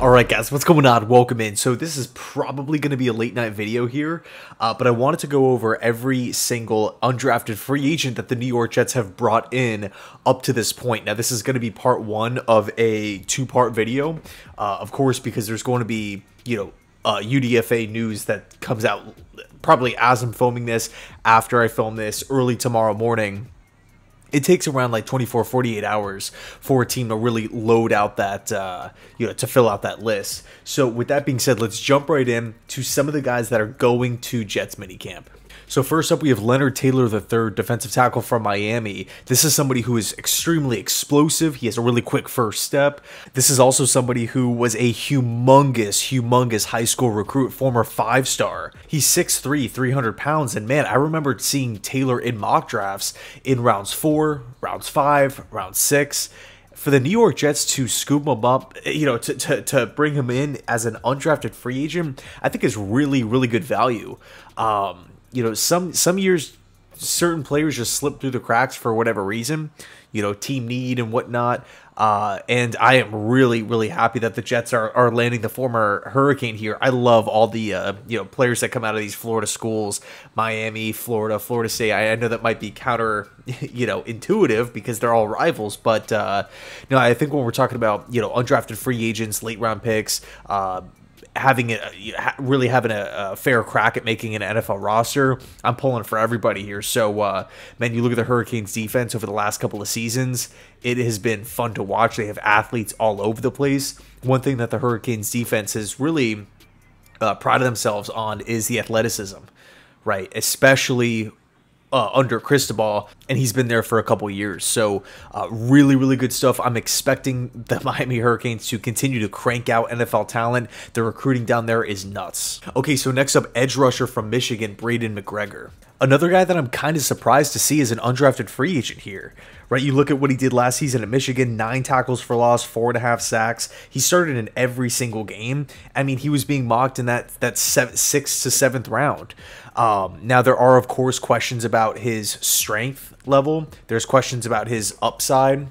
Alright guys, what's going on? Welcome in. So this is probably going to be a late night video here, but I wanted to go over every single undrafted free agent that the New York Jets have brought in up to this point. Now this is going to be part one of a two-part video, of course, because there's going to be, UDFA news that comes out probably as I'm filming this, after I film this, early tomorrow morning. It takes around like 24, 48 hours for a team to really load out that, to fill out that list. So with that being said, let's jump right in to some of the guys that are going to Jets minicamp. So first up, we have Leonard Taylor III, defensive tackle from Miami. This is somebody who is extremely explosive. He has a really quick first step. This is also somebody who was a humongous high school recruit, former 5-star. He's 6'3", 300 pounds, and man, I remember seeing Taylor in mock drafts in rounds 4, rounds 5, round 6. For the New York Jets to scoop him up, to bring him in as an undrafted free agent, I think is really good value. Some years, certain players just slip through the cracks for whatever reason, team need and whatnot. And I am really happy that the Jets are landing the former Hurricane here. I love all the, players that come out of these Florida schools, Miami, Florida State. I know that might be counter, intuitive because they're all rivals, but, I think when we're talking about, undrafted free agents, late round picks, having a fair crack at making an NFL roster, I'm pulling for everybody here. So, man, you look at the Hurricanes defense over the last couple of seasons, it has been fun to watch. They have athletes all over the place. One thing that the Hurricanes defense has really prided themselves on is the athleticism, right? Especially under Cristobal, and he's been there for a couple years. So really good stuff. I'm expecting the Miami Hurricanes to continue to crank out NFL talent. The recruiting down there is nuts. Okay, so next up, edge rusher from Michigan, Braden McGregor. Another guy that I'm kind of surprised to see is an undrafted free agent here, right? You look at what he did last season at Michigan, 9 tackles for loss, 4.5 sacks. He started in every single game. I mean, he was being mocked in that 6th to 7th round. Now, there are, of course, questions about his strength level. There's questions about his upside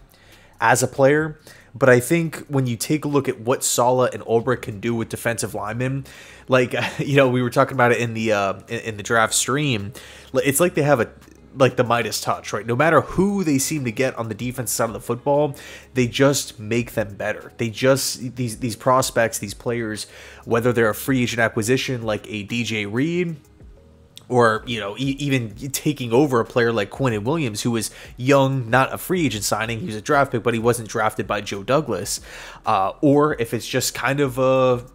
as a player. But I think when you take a look at what Saleh and Ulbrich can do with defensive linemen, like, we were talking about it in the draft stream, it's like they have the Midas touch, right? No matter who they seem to get on the defense side of the football, they just make them better. They just, these prospects, these players, whether they're a free agent acquisition like a DJ Reed, or, even taking over a player like Quinnen Williams, who was young, not a free agent signing. He was a draft pick, but he wasn't drafted by Joe Douglas. Or if it's just kind of a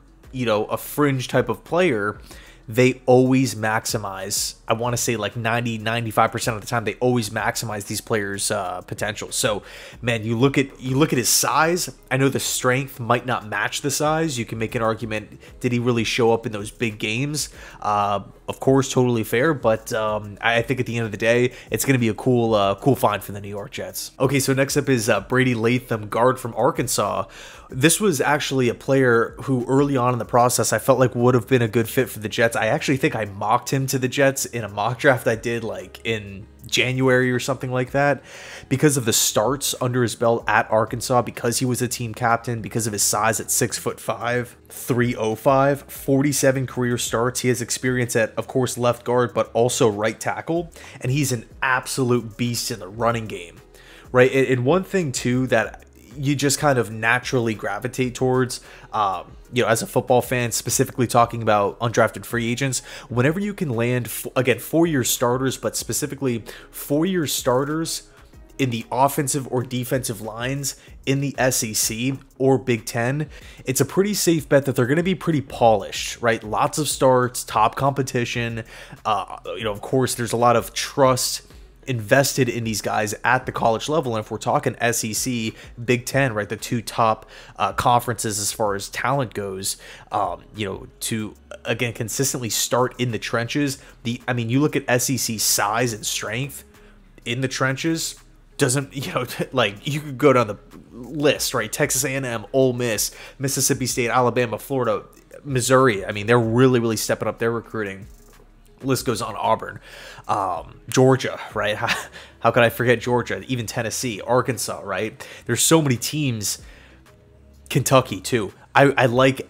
fringe type of player, they always maximize, I want to say like 90-95% of the time, they always maximize these players' potential. So, man, you look at his size. I know the strength might not match the size. You can make an argument, did he really show up in those big games? Of course, totally fair, but I think at the end of the day, it's going to be a cool find for the New York Jets. Okay, so next up is Brady Lem Guard from Arkansas. This was actually a player who early on in the process I felt like would have been a good fit for the Jets. I actually think I mocked him to the Jets in a mock draft I did like in January or something like that, because of the starts under his belt at Arkansas, because he was a team captain, because of his size at 6'5", 305, 47 career starts. He has experience at, of course, left guard, but also right tackle, and he's an absolute beast in the running game, right? And one thing too that you just kind of naturally gravitate towards, as a football fan, specifically talking about undrafted free agents, whenever you can land, again, 4-year starters, but specifically 4-year starters in the offensive or defensive lines in the SEC or Big Ten, it's a pretty safe bet that they're going to be pretty polished, right? Lots of starts, top competition. Of course, there's a lot of trust invested in these guys at the college level. And if we're talking SEC, Big Ten, right, the two top conferences as far as talent goes, to again consistently start in the trenches. You look at SEC size and strength in the trenches, doesn't, like, you could go down the list, right? Texas A&M, Ole Miss, Mississippi State, Alabama, Florida, Missouri. I mean, they're really stepping up their recruiting. List goes on. Auburn, Georgia, right? How could I forget Georgia? Even Tennessee, Arkansas, right? There's so many teams Kentucky too. I like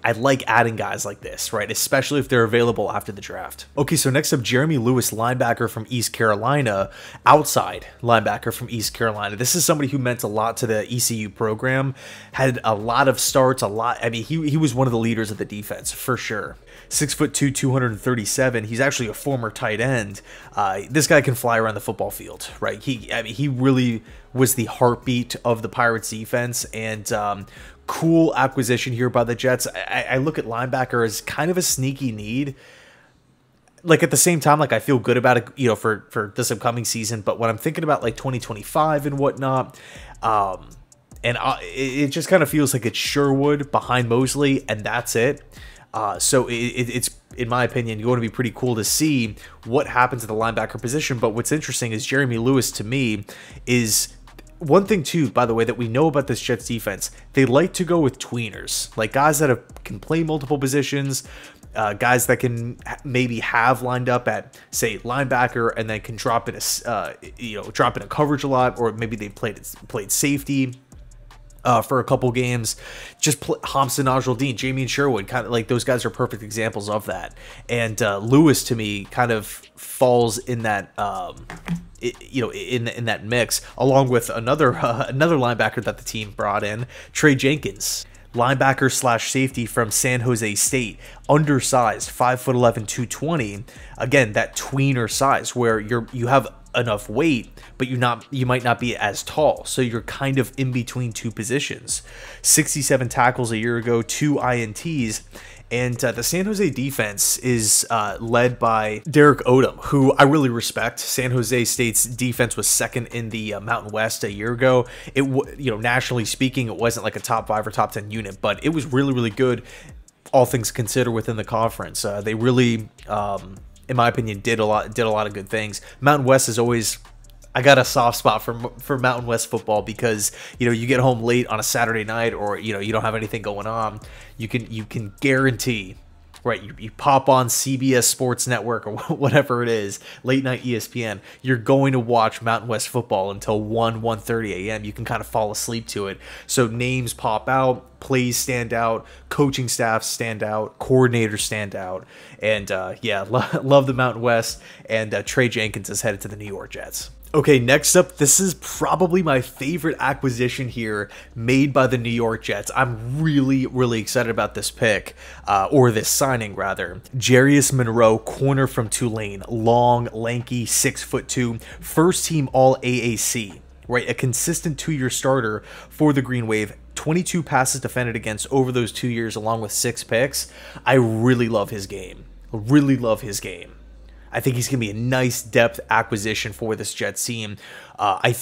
adding guys like this, right? Especially if they're available after the draft. Okay, so next up, Jeremy Lewis, linebacker from East Carolina, outside linebacker from East Carolina. This is somebody who meant a lot to the ECU program, had a lot of starts, I mean, he was one of the leaders of the defense for sure. 6'2", 237. He's actually a former tight end. This guy can fly around the football field, right? He really was the heartbeat of the Pirates defense, and cool acquisition here by the Jets. I look at linebacker as kind of a sneaky need. Like at the same time, like I feel good about it, you know, for this upcoming season. But when I'm thinking about like 2025 and whatnot, it just kind of feels like it's Sherwood behind Mosley, and that's it. So it's, in my opinion, going to be pretty cool to see what happens at the linebacker position. But what's interesting is Jeremy Lewis, to me, is one thing too, by the way, that we know about this Jets defense. They like to go with tweeners, like guys that can play multiple positions, guys that can maybe have lined up at, say, linebacker, and then can drop in a coverage a lot, or maybe they played safety for a couple games. Just Hamza Najaldeen, Jamie and Sherwood, kind of like those guys are perfect examples of that. And Lewis, to me, kind of falls in that in that mix, along with another linebacker that the team brought in, Trey Jenkins, linebacker slash safety from San Jose State, undersized, 5'11", 220. Again, that tweener size where you have enough weight, but you might not be as tall, so you're kind of in between two positions. 67 tackles a year ago, 2 INTs. And the San Jose defense is led by Derek Odom, who I really respect. San Jose State's defense was second in the Mountain West a year ago. Nationally speaking, it wasn't like a top 5 or top 10 unit, but it was really, really good, all things considered, within the conference. They really, in my opinion, did a lot of good things. Mountain West is always, I got a soft spot for Mountain West football, because you get home late on a Saturday night, or you don't have anything going on. You can guarantee, right? You pop on CBS Sports Network or whatever it is, late night ESPN. You're going to watch Mountain West football until 1:30 a.m. You can kind of fall asleep to it. So names pop out, plays stand out, coaching staffs stand out, coordinators stand out, and yeah, love the Mountain West. And Trey Jenkins is headed to the New York Jets. Okay, next up, this is probably my favorite acquisition here made by the New York Jets. I'm really, really excited about this pick, or this signing, rather. Jerius Monroe, corner from Tulane, long, lanky, 6'2", first-team All-AAC, right? A consistent 2-year starter for the Green Wave. 22 passes defended against over those 2 years, along with 6 picks. I really love his game. Really love his game. I think he's going to be a nice depth acquisition for this Jets team. I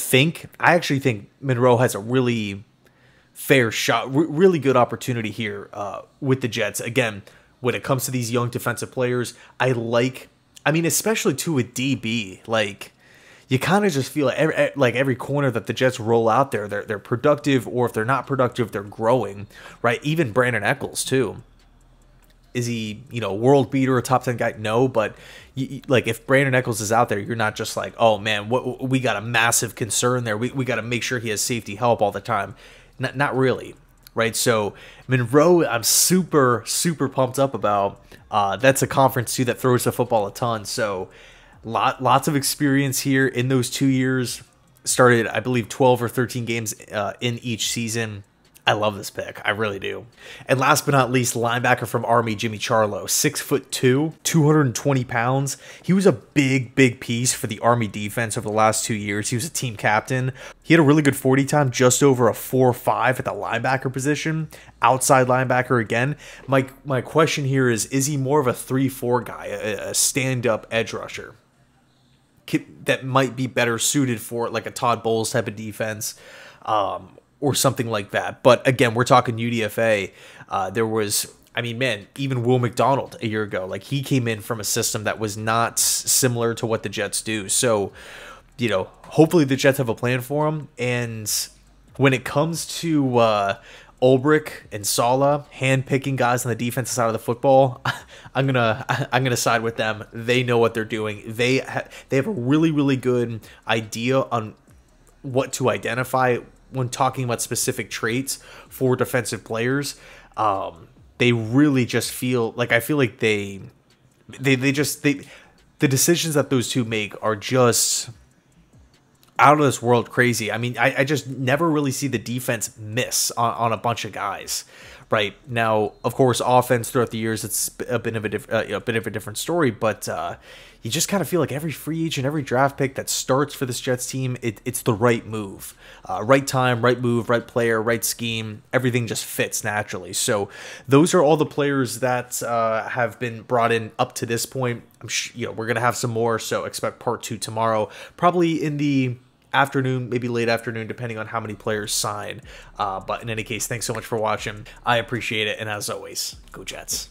actually think Monroe has a really fair shot, really good opportunity here with the Jets. Again, when it comes to these young defensive players, I mean, especially too with DB, like, you kind of just feel like every corner that the Jets roll out there, they're productive, or if they're not productive, they're growing, right? Even Brandon Eccles too. Is he, world beater, a top 10 guy? No, but like if Brandon Eccles is out there, you're not just like, oh man, we got a massive concern there. We got to make sure he has safety help all the time. Not really, right? So Monroe, I'm super, super pumped up about. That's a conference too that throws the football a ton. So lots of experience here in those 2 years. Started, I believe, 12 or 13 games in each season. I love this pick. I really do. And last but not least, linebacker from Army, Jimmy Charlo, 6'2", 220 pounds. He was a big, big piece for the Army defense over the last 2 years. He was a team captain. He had a really good 40 time, just over a 4.5 at the linebacker position. Outside linebacker again. My question here is he more of a 3-4 guy, a stand-up edge rusher that might be better suited for like a Todd Bowles type of defense, or something like that? But again, we're talking UDFA. There was, I mean, man, even Will McDonald a year ago, like he came in from a system that was not similar to what the Jets do. So, hopefully the Jets have a plan for him. And when it comes to Ulbrich and Sala hand-picking guys on the defensive side of the football, I'm gonna side with them. They know what they're doing. They have a really, really good idea on what to identify when talking about specific traits for defensive players, they really just feel like, I feel like the decisions that those two make are just out of this world crazy. I mean, I just never really see the defense miss on a bunch of guys. Right now, of course, offense throughout the years, it's a bit of a different story. But you just kind of feel like every free agent, every draft pick that starts for this Jets team, it's the right move, right time, right move, right player, right scheme. Everything just fits naturally. So those are all the players that have been brought in up to this point. We're gonna have some more, so expect part 2 tomorrow, probably in the afternoon, maybe late afternoon, depending on how many players sign. But in any case, thanks so much for watching. I appreciate it, and as always, go Jets.